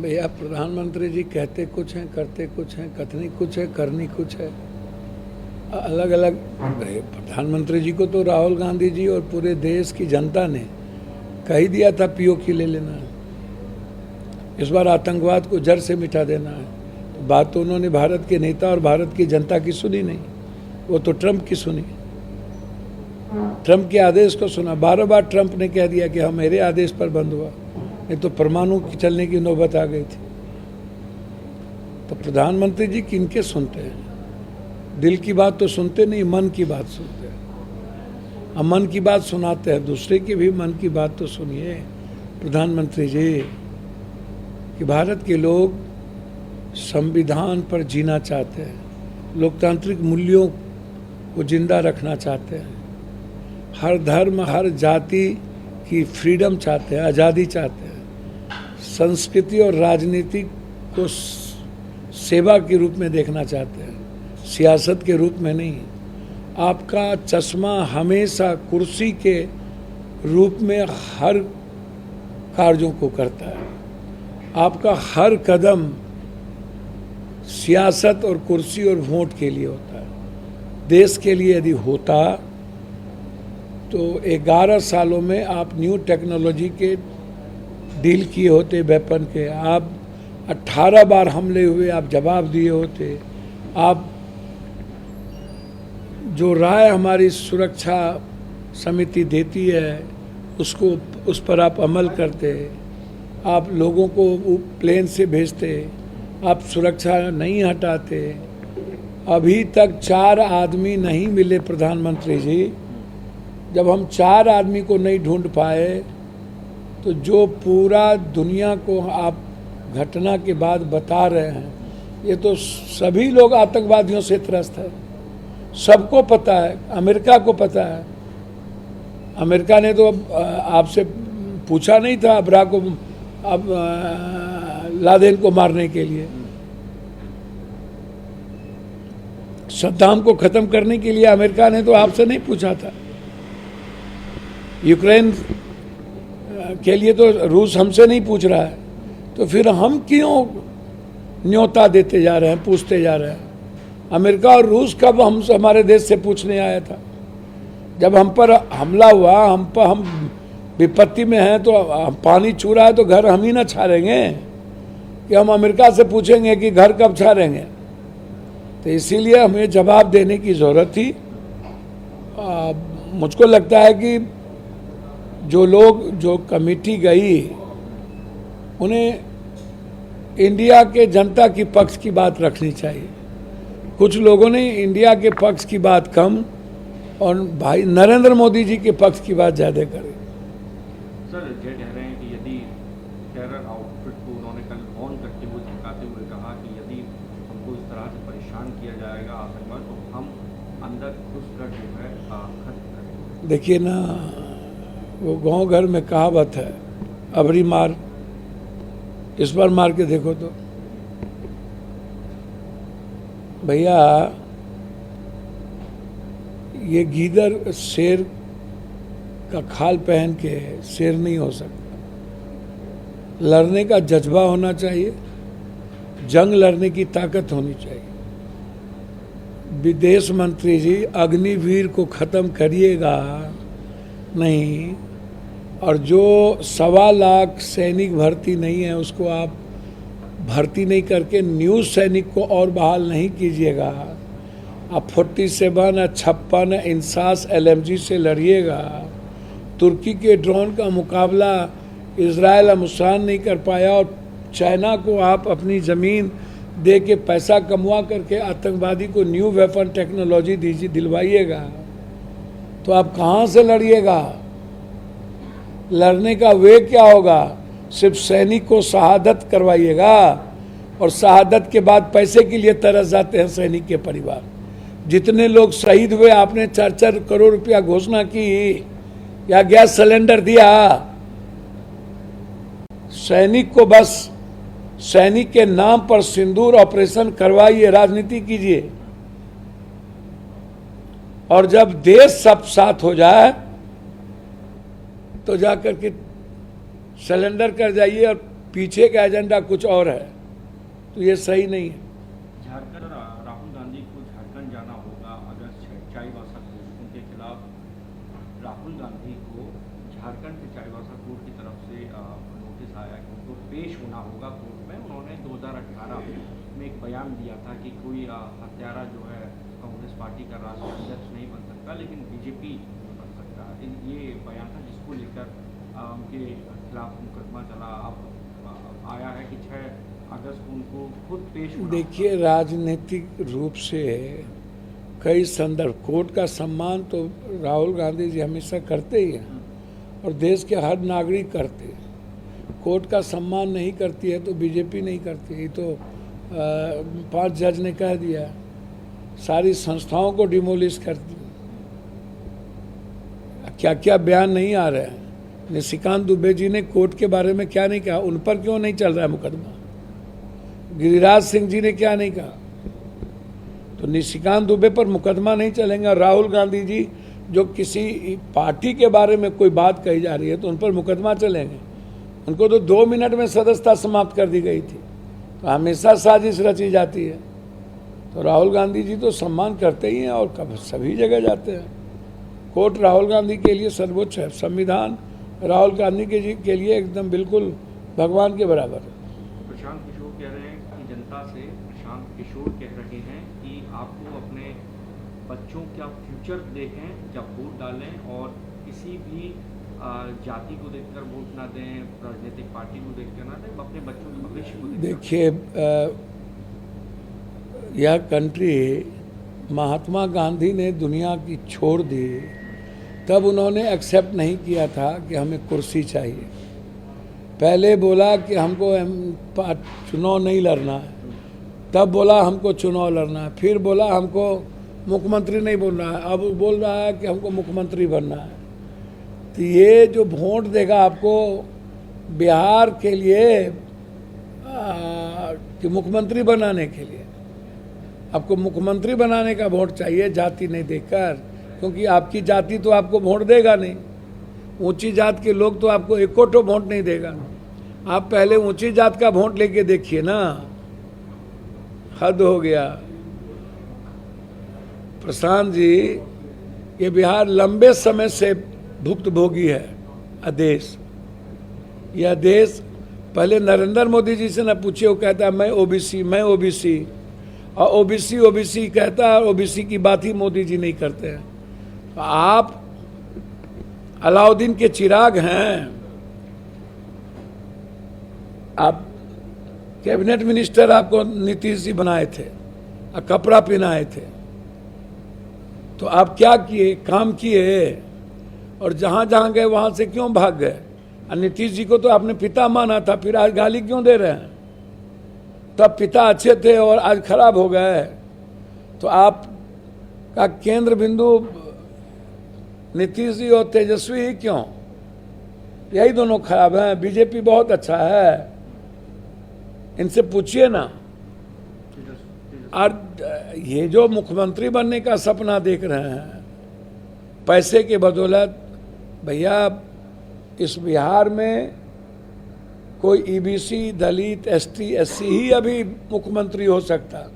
भैया प्रधानमंत्री जी कहते कुछ हैं, करते कुछ हैं, कथनी कुछ है, करनी कुछ है, अलग अलग। प्रधानमंत्री जी को तो राहुल गांधी जी और पूरे देश की जनता ने कह ही दिया था पीओके ले लेना है, इस बार आतंकवाद को जड़ से मिटा देना है। तो बात तो उन्होंने भारत के नेता और भारत की जनता की सुनी नहीं, वो तो ट्रंप की सुनी, ट्रंप के आदेश को सुना। बार बार ट्रंप ने कह दिया कि हाँ मेरे आदेश पर बंद हुआ, नहीं तो परमाणु की चलने की नौबत आ गई थी। तो प्रधानमंत्री जी किनके सुनते हैं? दिल की बात तो सुनते नहीं, मन की बात सुनते हैं। अब मन की बात सुनाते हैं, दूसरे की भी मन की बात तो सुनिए प्रधानमंत्री जी, कि भारत के लोग संविधान पर जीना चाहते हैं, लोकतांत्रिक मूल्यों को जिंदा रखना चाहते हैं, हर धर्म हर जाति की फ्रीडम चाहते हैं, आज़ादी चाहते हैं, संस्कृति और राजनीति को सेवा के रूप में देखना चाहते हैं, सियासत के रूप में नहीं। आपका चश्मा हमेशा कुर्सी के रूप में हर कार्यों को करता है, आपका हर कदम सियासत और कुर्सी और वोट के लिए होता है। देश के लिए यदि होता तो 11 सालों में आप न्यू टेक्नोलॉजी के डील किए होते, वेपन के, आप 18 बार हमले हुए, आप जवाब दिए होते, आप जो राय हमारी सुरक्षा समिति देती है उसको उस पर आप अमल करते, आप लोगों को प्लेन से भेजते, आप सुरक्षा नहीं हटाते। अभी तक 4 आदमी नहीं मिले प्रधानमंत्री जी। जब हम 4 आदमी को नहीं ढूंढ पाए तो जो पूरा दुनिया को आप घटना के बाद बता रहे हैं, ये तो सभी लोग आतंकवादियों से त्रस्त है, सबको पता है, अमेरिका को पता है। अमेरिका ने तो आपसे पूछा नहीं था अबरा को, अब लादेन को मारने के लिए, सद्दाम को खत्म करने के लिए अमेरिका ने तो आपसे नहीं पूछा था। यूक्रेन के लिए तो रूस हमसे नहीं पूछ रहा है, तो फिर हम क्यों न्योता देते जा रहे हैं, पूछते जा रहे हैं? अमेरिका और रूस कब हमसे, हमारे देश से पूछने आया था? जब हम पर हमला हुआ, हम विपत्ति में हैं, तो हम पानी छू रहा है तो घर हम ही ना छाड़ेंगे कि हम अमेरिका से पूछेंगे कि घर कब छाड़ेंगे? तो इसीलिए हमें जवाब देने की ज़रूरत थी। मुझको लगता है कि जो कमेटी गई, उन्हें इंडिया के जनता की पक्ष की बात रखनी चाहिए। कुछ लोगों ने इंडिया के पक्ष की बात कम और भाई नरेंद्र मोदी जी के पक्ष की बात ज़्यादा करें। सर ये कह रहे हैं कि यदि टेरर आउटफिट को उन्होंने कल ऑन करके वो दिखाते हुए कहा कि यदि हमको इस तरह से परेशान किया जाएगा आतंकवाद, तो हम अंदर घुसकर जो है खत्म करेंगे। देखिए ना, वो गांव घर में कहावत है, अबरी मार, इस बार मार के देखो तो। भैया ये गीदड़ शेर का खाल पहन के शेर नहीं हो सकता। लड़ने का जज्बा होना चाहिए, जंग लड़ने की ताकत होनी चाहिए। विदेश मंत्री जी, अग्निवीर को खत्म करिएगा नहीं, और जो 1.25 लाख सैनिक भर्ती नहीं है उसको आप भर्ती नहीं करके न्यू सैनिक को और बहाल नहीं कीजिएगा। आप 47, 56 इंसास LMG से लड़िएगा। तुर्की के ड्रोन का मुकाबला इजराइल अमुसान नहीं कर पाया, और चाइना को आप अपनी ज़मीन दे के पैसा कमवा करके आतंकवादी को न्यू वेपन टेक्नोलॉजी दीजिए, दिलवाइएगा। तो आप कहाँ से लड़िएगा? लड़ने का वे क्या होगा? सिर्फ सैनिक को शहादत करवाइएगा, और शहादत के बाद पैसे के लिए तरस जाते हैं सैनिक के परिवार। जितने लोग शहीद हुए, आपने 4-4 करोड़ रुपया घोषणा की या गैस सिलेंडर दिया। सैनिक को बस सैनिक के नाम पर सिंदूर ऑपरेशन करवाइए, राजनीति कीजिए, और जब देश सब साथ हो जाए तो जाकर के सिलेंडर कर जाइए और पीछे का एजेंडा कुछ और है, तो ये सही नहीं है। झारखंड राहुल गांधी को झारखंड जाना होगा अगर चाईबासा कोर्ट उनके खिलाफ राहुल गांधी को झारखंड के चाईबासा कोर्ट की तरफ से नोटिस आया कि उनको पेश होना होगा कोर्ट में। उन्होंने 2018 में एक बयान दिया था कि कोई हत्यारा जो है कांग्रेस पार्टी का राष्ट्रीय अध्यक्ष नहीं बन सकता, लेकिन बीजेपी बन सकता। ये बयान था जिसको लेकर उनके खिलाफ मुकदमा चला। अब आया है कि 6 अगस्त को उनको खुद पेश होना। देखिए, राजनीतिक रूप से कई संदर्भ, कोर्ट का सम्मान तो राहुल गांधी जी हमेशा करते ही हैं और देश के हर नागरिक करते हैं। कोर्ट का सम्मान नहीं करती है तो बीजेपी नहीं करती। ये तो 5 जज ने कह दिया, सारी संस्थाओं को डिमोलिश कर दी। क्या क्या बयान नहीं आ रहे हैं। निशिकांत दुबे जी ने कोर्ट के बारे में क्या नहीं कहा, उन पर क्यों नहीं चल रहा है मुकदमा। गिरिराज सिंह जी ने क्या नहीं कहा। तो निशिकांत दुबे पर मुकदमा नहीं चलेगा। राहुल गांधी जी जो किसी पार्टी के बारे में कोई बात कही जा रही है तो उन पर मुकदमा चलेंगे। उनको तो 2 मिनट में सदस्यता समाप्त कर दी गई थी। तो हमेशा साजिश रची जाती है। तो राहुल गांधी जी तो सम्मान करते ही हैं और कब सभी जगह जाते हैं। कोर्ट राहुल गांधी के लिए सर्वोच्च है। संविधान राहुल गांधी के लिए एकदम बिल्कुल भगवान के बराबर है। प्रशांत किशोर कह रहे हैं कि जनता से, प्रशांत किशोर कह रहे हैं कि आपको अपने बच्चों का फ्यूचर देखें जब वोट डालें और किसी भी जाति को देखकर वोट ना दें, राजनीतिक पार्टी को देखकर ना दें, अपने बच्चों के भविष्य को देखें। देखिए, यह कंट्री महात्मा गांधी ने दुनिया की छोड़ दी, तब उन्होंने एक्सेप्ट नहीं किया था कि हमें कुर्सी चाहिए। पहले बोला कि हमको चुनाव नहीं लड़ना है, तब बोला हमको चुनाव लड़ना है, फिर बोला हमको मुख्यमंत्री नहीं बनना है, अब बोल रहा है कि हमको मुख्यमंत्री बनना है। तो ये जो वोट देगा आपको बिहार के लिए कि मुख्यमंत्री बनाने के लिए, आपको मुख्यमंत्री बनाने का वोट चाहिए, जाति नहीं देकर। क्योंकि आपकी जाति तो आपको वोट देगा नहीं। ऊंची जात के लोग तो आपको इकोटो वोट नहीं देगा। आप पहले ऊंची जात का वोट लेके देखिए ना, हद हो गया। प्रशांत जी, ये बिहार लंबे समय से भुक्तभोगी है आदेश। यह देश पहले नरेंद्र मोदी जी से न पूछे, वो कहता है मैं ओबीसी, मैं ओबीसी, और ओबीसी ओबीसी कहता है। ओबीसी की बात ही मोदी जी नहीं करते हैं। आप अलाउद्दीन के चिराग हैं। आप कैबिनेट मिनिस्टर आपको नीतीश जी बनाए थे और कपड़ा पहनाए थे, तो आप क्या किए, काम किए, और जहां जहां गए वहां से क्यों भाग गए। और नीतीश जी को तो आपने पिता माना था, फिर आज गाली क्यों दे रहे हैं। तब पिता अच्छे थे और आज खराब हो गए। तो आप का केंद्र बिंदु नीतीश जी और तेजस्वी ही क्यों, यही दोनों खराब हैं। बीजेपी बहुत अच्छा है, इनसे पूछिए ना। और ये जो मुख्यमंत्री बनने का सपना देख रहे हैं पैसे के बदौलत, भैया इस बिहार में कोई ईबीसी, दलित, एसटी, एससी ही अभी मुख्यमंत्री हो सकता।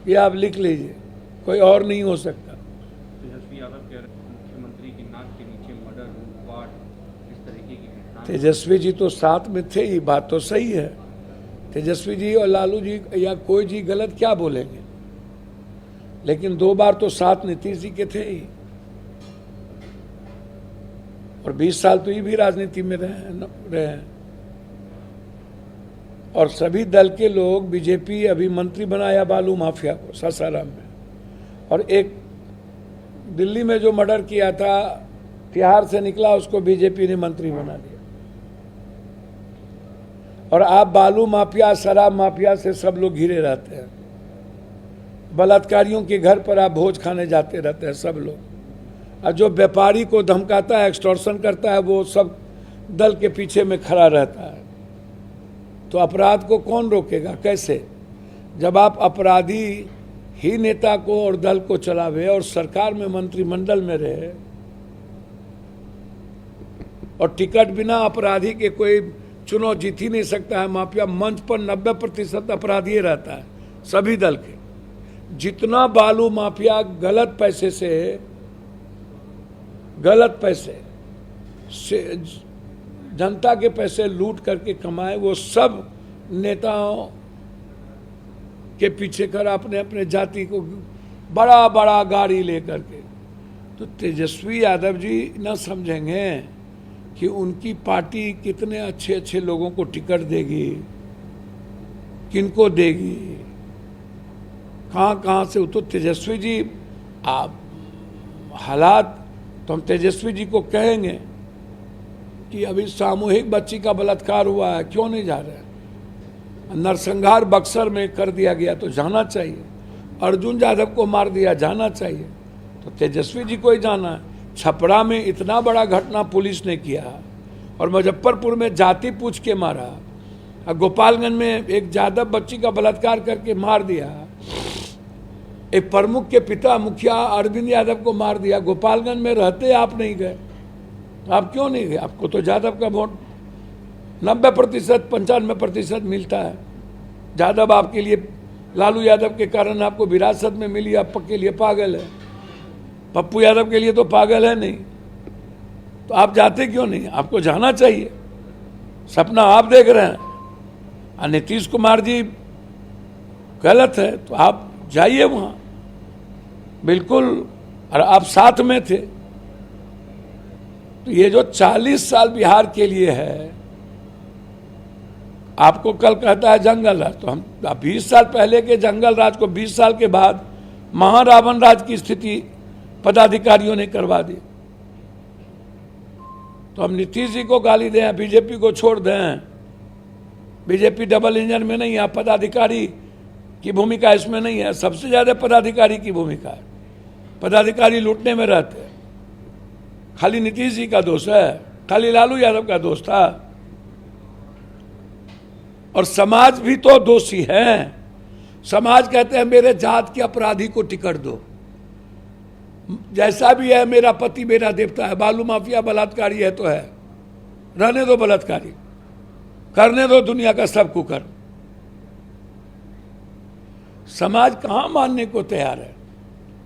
ये आप लिख लीजिए, कोई और नहीं हो सकता। तेजस्वी यादव कह रहे हैं मुख्यमंत्री की नाक के नीचे मर्डर, लूटपाट, इस तरीके की घटनाएं। तेजस्वी जी तो साथ में थे, ये बात तो सही है। तेजस्वी जी और लालू जी या कोई जी गलत क्या बोलेंगे, लेकिन 2 बार तो साथ नीतीश जी के थे ही, और 20 साल तो ये भी राजनीति में रहे हैं। और सभी दल के लोग, बीजेपी अभी मंत्री बनाया बालू माफिया को सासाराम में, और एक दिल्ली में जो मर्डर किया था, तिहाड़ से निकला, उसको बीजेपी ने मंत्री बना दिया। और आप बालू माफिया, शराब माफिया से सब लोग घिरे रहते हैं। बलात्कारियों के घर पर आप भोज खाने जाते रहते हैं सब लोग। और जो व्यापारी को धमकाता है, एक्सटॉर्शन करता है, वो सब दल के पीछे में खड़ा रहता है। तो अपराध को कौन रोकेगा, कैसे? जब आप अपराधी ही नेता को और दल को चलावे और सरकार में मंत्रिमंडल में रहे, और टिकट बिना अपराधी के कोई चुनाव जीत ही नहीं सकता है। माफिया मंच पर 90% अपराधी रहता है, सभी दल के। जितना बालू माफिया गलत पैसे से जनता के पैसे लूट करके कमाए, वो सब नेताओं के पीछे कर अपने अपने जाति को बड़ा बड़ा गाड़ी लेकर के। तो तेजस्वी यादव जी न समझेंगे कि उनकी पार्टी कितने अच्छे अच्छे लोगों को टिकट देगी, किनको देगी, कहाँ से। तो तेजस्वी जी आप हालात, तो हम तेजस्वी जी को कहेंगे कि अभी सामूहिक बच्ची का बलात्कार हुआ है, क्यों नहीं जा रहे? नरसंहार बक्सर में कर दिया गया तो जाना चाहिए। अर्जुन यादव को मार दिया, जाना चाहिए। तो तेजस्वी जी को ही जाना है। छपरा में इतना बड़ा घटना पुलिस ने किया, और मुजफ्फरपुर में जाति पूछ के मारा, और गोपालगंज में एक यादव बच्ची का बलात्कार करके मार दिया, एक प्रमुख के पिता मुखिया अरविंद यादव को मार दिया। गोपालगंज में रहते आप नहीं गए, आप क्यों नहीं गए? आपको तो यादव का वोट 90% 95% मिलता है। यादव आपके लिए, लालू यादव के कारण आपको विरासत में मिली, आपके लिए पागल है। पप्पू यादव के लिए तो पागल है नहीं, तो आप जाते क्यों नहीं? आपको जाना चाहिए। सपना आप देख रहे हैं, और नीतीश कुमार जी गलत है, तो आप जाइए वहां, बिल्कुल। और आप साथ में थे। तो ये जो 40 साल बिहार के लिए है, आपको कल कहता है जंगल राज, तो हम 20 साल पहले के जंगल राज को 20 साल के बाद महारावण राज की स्थिति पदाधिकारियों ने करवा दी। तो हम नीतीश जी को गाली दें, बीजेपी को छोड़ दें? बीजेपी डबल इंजन में नहीं है, पदाधिकारी की भूमिका इसमें नहीं है। सबसे ज्यादा पदाधिकारी की भूमिका है। पदाधिकारी लूटने में रहते हैं। खाली नीतीश जी का दोष है? खाली लालू यादव का दोष था? और समाज भी तो दोषी है। समाज कहते हैं मेरे जात के अपराधी को टिकट दो, जैसा भी है मेरा पति मेरा देवता है। बालू माफिया बलात्कारी है तो है, रहने दो बलात्कारी, करने दो दुनिया का सब कुकर्म। समाज कहां मानने को तैयार है?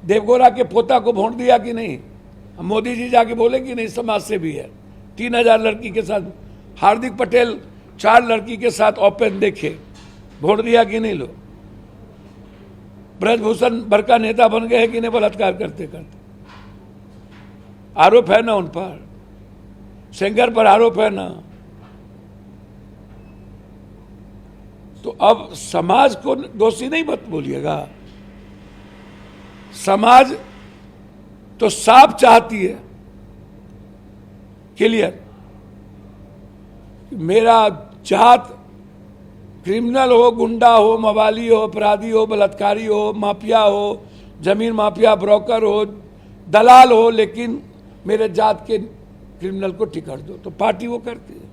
देवगौड़ा के पोता को वोट दिया कि नहीं? मोदी जी जाके बोले कि नहीं समाज से भी है। 3000 लड़की के साथ हार्दिक पटेल 4 लड़की के साथ ओपन देखे, वोट दिया कि नहीं? लो, ब्रजभूषण बड़का नेता बन गए कि नहीं बलात्कार करते करते? आरोप है ना उन पर, सेंगर पर आरोप है ना। तो अब समाज को दोषी नहीं मत बोलिएगा। समाज तो साफ चाहती है, क्लियर, मेरा जात क्रिमिनल हो, गुंडा हो, मवाली हो, अपराधी हो, बलात्कारी हो, माफिया हो, जमीन माफिया, ब्रोकर हो, दलाल हो, लेकिन मेरे जात के क्रिमिनल को टिकट दो। तो पार्टी वो करती है।